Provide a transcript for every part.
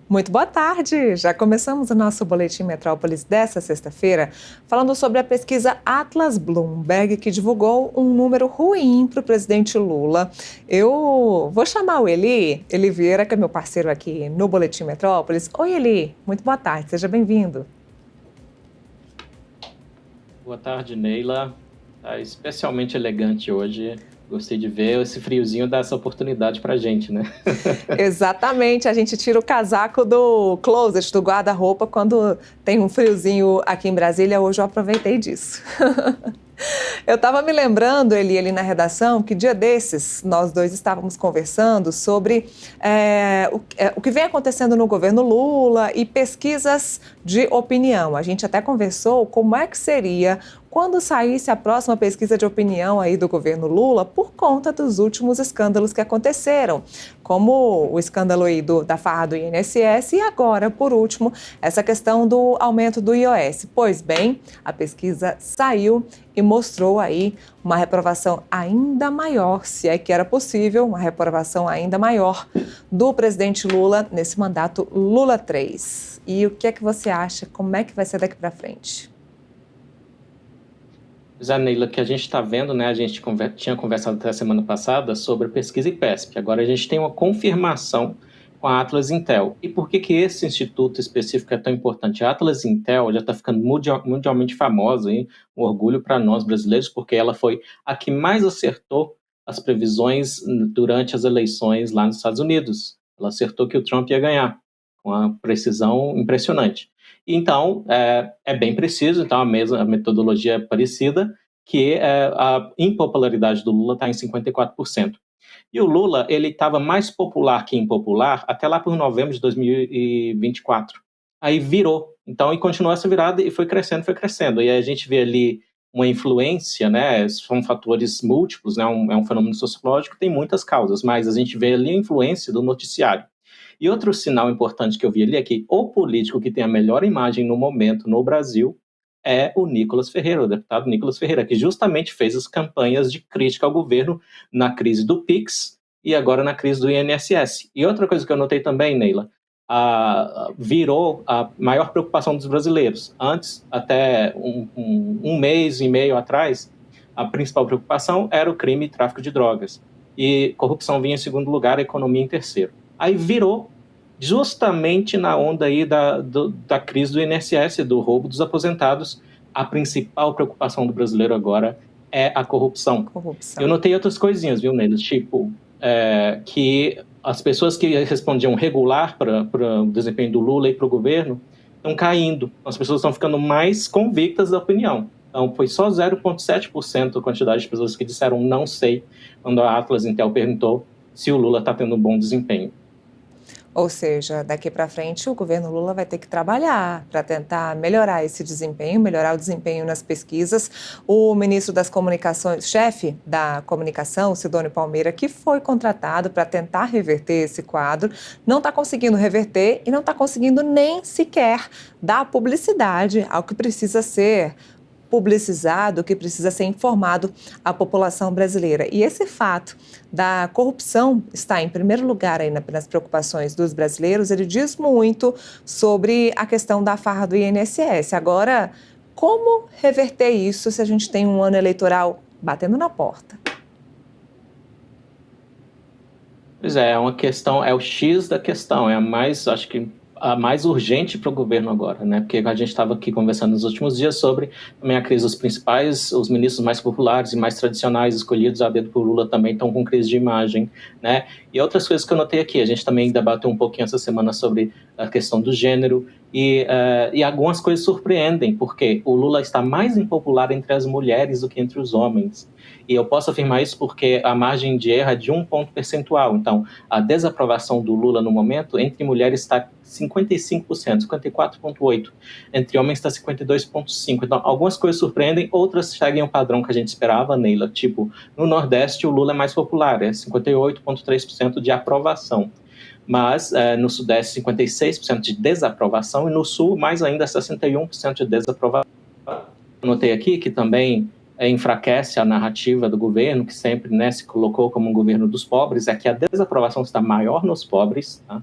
Muito boa tarde! Já começamos o nosso Boletim Metrópolis desta sexta-feira falando sobre a pesquisa Atlas Bloomberg, que divulgou um número ruim para o presidente Lula. Eu vou chamar o Eli Vieira, que é meu parceiro aqui no Boletim Metrópolis. Oi, Eli, muito boa tarde, seja bem-vindo. Boa tarde, Neila. Tá especialmente elegante hoje. Gostei de ver esse friozinho dar essa oportunidade pra gente, né? Exatamente, a gente tira o casaco do closet, do guarda-roupa, quando tem um friozinho aqui em Brasília. Hoje eu aproveitei disso. Eu estava me lembrando, Eli, ali na redação, que dia desses nós dois estávamos conversando sobre o que vem acontecendo no governo Lula e pesquisas de opinião. A gente até conversou como é que seria quando saísse a próxima pesquisa de opinião aí do governo Lula por conta dos últimos escândalos que aconteceram, como o escândalo aí da farra do INSS e agora, por último, essa questão do aumento do IOS. Pois bem, a pesquisa saiu e mostrou aí uma reprovação ainda maior, se é que era possível, uma reprovação ainda maior do presidente Lula nesse mandato Lula 3. E o que é que você acha? Como é que vai ser daqui para frente? Neila, que a gente está vendo, né? A gente tinha conversado até a semana passada sobre pesquisa IPESP. Agora a gente tem uma confirmação com a Atlas Intel. E por que esse instituto específico é tão importante? A Atlas Intel já está ficando mundialmente famosa, hein? Um orgulho para nós brasileiros, porque ela foi a que mais acertou as previsões durante as eleições lá nos Estados Unidos. Ela acertou que o Trump ia ganhar, com uma precisão impressionante. Então, é bem preciso, então a metodologia é parecida, que a impopularidade do Lula está em 54%. E o Lula, ele estava mais popular que impopular até lá por novembro de 2024. Aí virou. Então, e continuou essa virada e foi crescendo, foi crescendo. E aí a gente vê ali uma influência, né? São fatores múltiplos, né? É um fenômeno sociológico, tem muitas causas, mas a gente vê ali a influência do noticiário. E outro sinal importante que eu vi ali é que o político que tem a melhor imagem no momento no Brasil é o Nicolas Ferreira, o deputado Nicolas Ferreira, que justamente fez as campanhas de crítica ao governo na crise do PIX e agora na crise do INSS. E outra coisa que eu notei também, Neila, virou a maior preocupação dos brasileiros. Antes, até um mês e meio atrás, a principal preocupação era o crime e tráfico de drogas. E corrupção vinha em segundo lugar, a economia em terceiro. Aí virou justamente na onda aí da crise do INSS, do roubo dos aposentados. A principal preocupação do brasileiro agora é a corrupção. Eu notei outras coisinhas, viu, Neila? Tipo, que as pessoas que respondiam regular para o desempenho do Lula e para o governo estão caindo. As pessoas estão ficando mais convictas da opinião. Então, foi só 0,7% a quantidade de pessoas que disseram não sei, quando a Atlas Intel perguntou se o Lula está tendo um bom desempenho. Ou seja, daqui para frente o governo Lula vai ter que trabalhar para tentar melhorar esse desempenho, melhorar o desempenho nas pesquisas. O ministro das Comunicações, chefe da comunicação, Sidônio Palmeira, que foi contratado para tentar reverter esse quadro, não está conseguindo reverter e não está conseguindo nem sequer dar publicidade ao que precisa ser publicizado, que precisa ser informado à população brasileira. E esse fato da corrupção estar em primeiro lugar aí nas preocupações dos brasileiros, ele diz muito sobre a questão da farra do INSS. Agora, como reverter isso se a gente tem um ano eleitoral batendo na porta? Pois é uma questão, é o X da questão, é a mais, acho que a mais urgente para o governo agora, né? Porque a gente estava aqui conversando nos últimos dias sobre também a crise dos principais, os ministros mais populares e mais tradicionais escolhidos a dedo por Lula também estão com crise de imagem, né? E outras coisas que eu notei aqui, a gente também debateu um pouquinho essa semana sobre a questão do gênero e algumas coisas surpreendem, porque o Lula está mais impopular entre as mulheres do que entre os homens. E eu posso afirmar isso porque a margem de erro é de 1 ponto percentual. Então, a desaprovação do Lula no momento entre mulheres está 55%, 54,8%. Entre homens está 52,5%. Então, algumas coisas surpreendem, outras seguem o padrão que a gente esperava, Neila. Tipo, no Nordeste, o Lula é mais popular, é 58,3% de aprovação. Mas no Sudeste, 56% de desaprovação, e no Sul, mais ainda, 61% de desaprovação. Eu notei aqui que também enfraquece a narrativa do governo, que sempre se colocou como um governo dos pobres, é que a desaprovação está maior nos pobres, tá?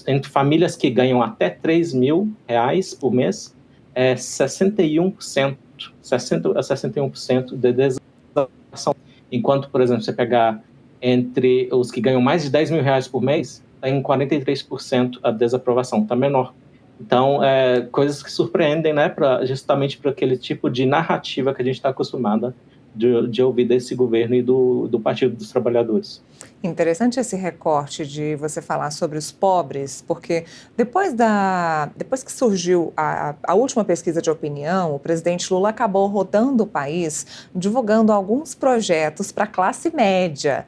Entre famílias que ganham até R$ 3.000 por mês, 61%, 60 a 61% de desaprovação. Enquanto, por exemplo, você pegar entre os que ganham mais de R$ 10.000 por mês, está em 43% a desaprovação, está menor. Então, coisas que surpreendem, né, justamente para aquele tipo de narrativa que a gente está acostumada de ouvir desse governo e do Partido dos Trabalhadores. Interessante esse recorte de você falar sobre os pobres, porque depois que surgiu a última pesquisa de opinião, o presidente Lula acabou rodando o país, divulgando alguns projetos para a classe média.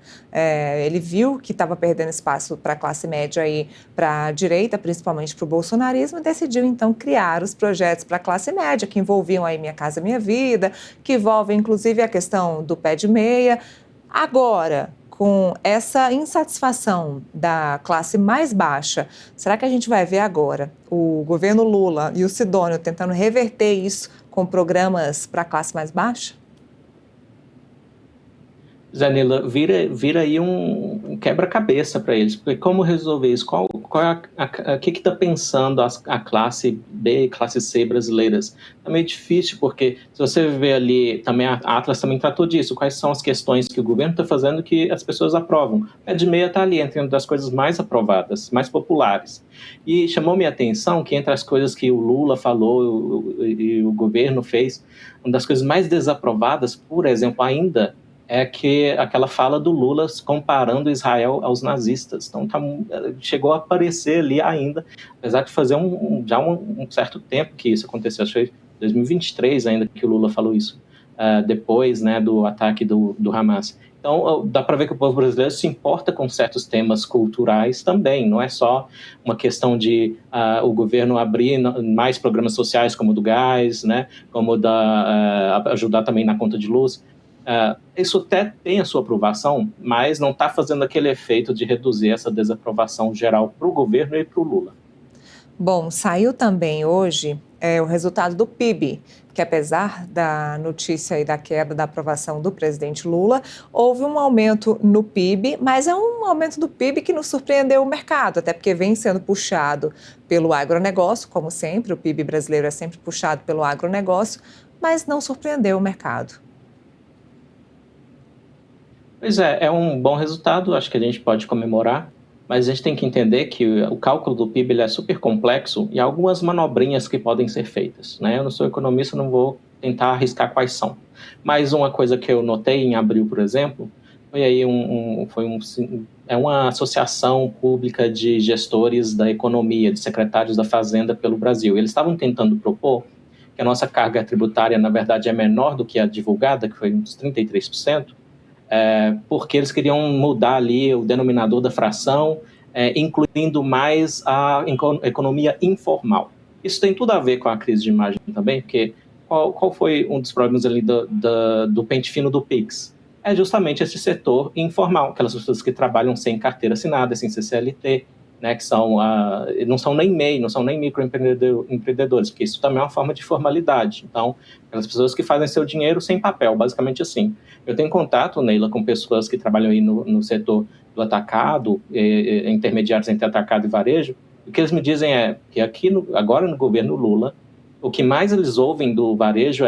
Ele viu que estava perdendo espaço para a classe média e para a direita, principalmente para o bolsonarismo, e decidiu então criar os projetos para a classe média, que envolviam aí Minha Casa Minha Vida, que envolvem inclusive a questão do pé de meia. Agora, com essa insatisfação da classe mais baixa, será que a gente vai ver agora o governo Lula e o Sidônio tentando reverter isso com programas para a classe mais baixa? Zanila, vira aí um quebra-cabeça para eles, porque como resolver isso? Qual o que está pensando a classe B e classe C brasileiras? É meio difícil, porque se você ver ali, também a Atlas também tratou disso, quais são as questões que o governo está fazendo que as pessoas aprovam. Pé de meia está ali, entre uma das coisas mais aprovadas, mais populares. E chamou minha atenção que entre as coisas que o Lula falou e o governo fez, uma das coisas mais desaprovadas, por exemplo, ainda, é que aquela fala do Lula comparando Israel aos nazistas. Então, chegou a aparecer ali ainda, apesar de fazer já um certo tempo que isso aconteceu, acho que foi 2023 ainda que o Lula falou isso, depois, né, do ataque do Hamas. Então, dá para ver que o povo brasileiro se importa com certos temas culturais também, não é só uma questão de o governo abrir mais programas sociais como o do gás, né, como ajudar também na conta de luz. Isso até tem a sua aprovação, mas não está fazendo aquele efeito de reduzir essa desaprovação geral para o governo e para o Lula. Bom, saiu também hoje o resultado do PIB, que apesar da notícia e da queda da aprovação do presidente Lula, houve um aumento no PIB, mas é um aumento do PIB que não surpreendeu o mercado, até porque vem sendo puxado pelo agronegócio, como sempre, o PIB brasileiro é sempre puxado pelo agronegócio, mas não surpreendeu o mercado. Pois é um bom resultado, acho que a gente pode comemorar, mas a gente tem que entender que o cálculo do PIB ele é super complexo e há algumas manobrinhas que podem ser feitas, né? Eu não sou economista, não vou tentar arriscar quais são. Mas uma coisa que eu notei em abril, por exemplo, foi aí uma associação pública de gestores da economia, de secretários da Fazenda pelo Brasil. Eles estavam tentando propor que a nossa carga tributária, na verdade, é menor do que a divulgada, que foi uns 33%, porque eles queriam mudar ali o denominador da fração, incluindo mais a economia informal. Isso tem tudo a ver com a crise de imagem também, porque qual foi um dos problemas ali do pente fino do PIX? É justamente esse setor informal, aquelas pessoas que trabalham sem carteira assinada, sem CCLT, né, que não são nem MEI, não são nem microempreendedores, porque isso também é uma forma de formalidade. Então, aquelas pessoas que fazem seu dinheiro sem papel, basicamente assim. Eu tenho contato, Neila, com pessoas que trabalham aí no setor do atacado, intermediários entre atacado e varejo, e o que eles me dizem é que aqui, agora no governo Lula, o que mais eles ouvem do varejo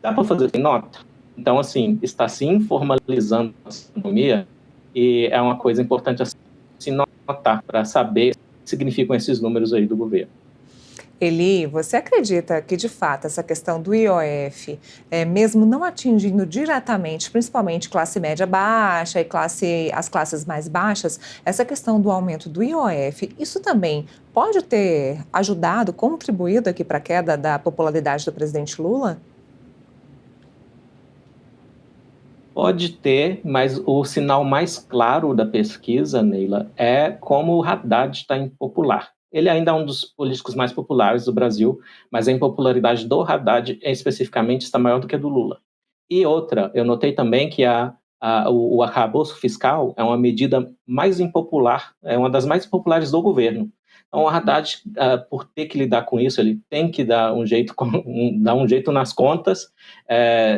dá para fazer sem nota? Então, assim, está se informalizando a economia e é uma coisa importante assim, se notar para saber o que significam esses números aí do governo. Eli, você acredita que, de fato, essa questão do IOF, mesmo não atingindo diretamente, principalmente classe média baixa e as classes mais baixas, essa questão do aumento do IOF, isso também pode ter ajudado, contribuído aqui para a queda da popularidade do presidente Lula? Pode ter, mas o sinal mais claro da pesquisa, Neila, é como o Haddad está impopular. Ele ainda é um dos políticos mais populares do Brasil, mas a impopularidade do Haddad especificamente está maior do que a do Lula. E outra, eu notei também que o arcabouço fiscal é uma medida mais impopular, é uma das mais populares do governo. Então, o Haddad, por ter que lidar com isso, ele tem que dar um jeito nas contas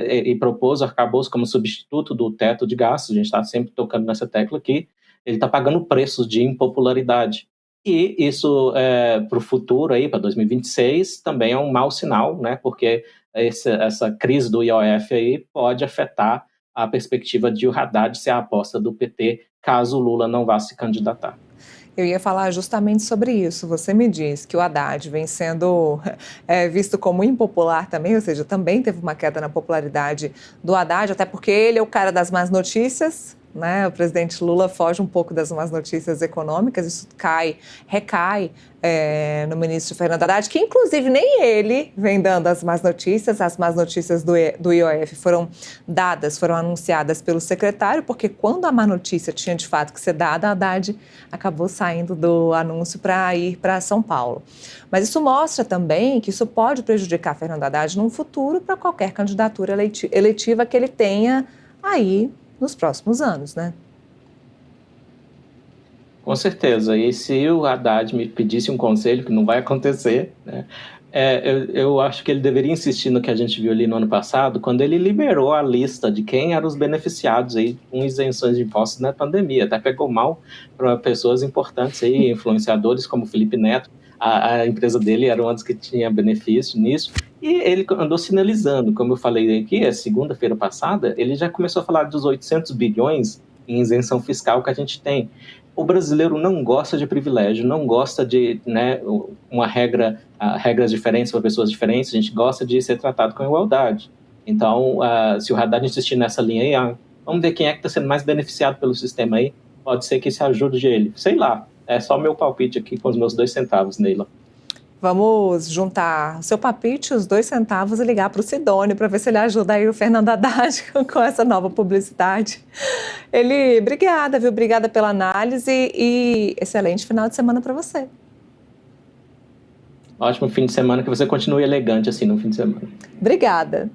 e propôs o arcabouço como substituto do teto de gastos. A gente está sempre tocando nessa tecla aqui. ele está pagando preços de impopularidade. E isso, para o futuro, para 2026, também é um mau sinal, né? Porque essa crise do IOF aí pode afetar a perspectiva de o Haddad ser a aposta do PT, caso o Lula não vá se candidatar. Eu ia falar justamente sobre isso. Você me diz que o Haddad vem sendo visto como impopular também, ou seja, também teve uma queda na popularidade do Haddad, até porque ele é o cara das más notícias, né? O presidente Lula foge um pouco das más notícias econômicas, isso recai no ministro Fernando Haddad, que inclusive nem ele vem dando as más notícias do IOF foram anunciadas pelo secretário, porque quando a má notícia tinha de fato que ser dada, Haddad acabou saindo do anúncio para ir para São Paulo. Mas isso mostra também que isso pode prejudicar Fernando Haddad no futuro para qualquer candidatura eletiva que ele tenha aí nos próximos anos, né? Com certeza. E se o Haddad me pedisse um conselho, que não vai acontecer, né? Eu acho que ele deveria insistir no que a gente viu ali no ano passado, quando ele liberou a lista de quem eram os beneficiados aí com isenções de impostos na pandemia. Até pegou mal para pessoas importantes aí, influenciadores como Felipe Neto. A empresa dele era uma das que tinha benefício nisso. E ele andou sinalizando, como eu falei aqui, segunda-feira passada, ele já começou a falar dos 800 bilhões em isenção fiscal que a gente tem. O brasileiro não gosta de privilégio, não gosta de, né, regras diferentes para pessoas diferentes, a gente gosta de ser tratado com igualdade. Então, se o Haddad insistir nessa linha aí, vamos ver quem é que está sendo mais beneficiado pelo sistema aí, pode ser que isso ajude ele. Sei lá, é só meu palpite aqui com os meus 2 centavos, Neila. Vamos juntar o seu palpite, os 2 centavos e ligar para o Sidônio para ver se ele ajuda aí o Fernando Haddad com essa nova publicidade. Obrigada, viu? Obrigada pela análise e excelente final de semana para você. Ótimo fim de semana, que você continue elegante assim no fim de semana. Obrigada.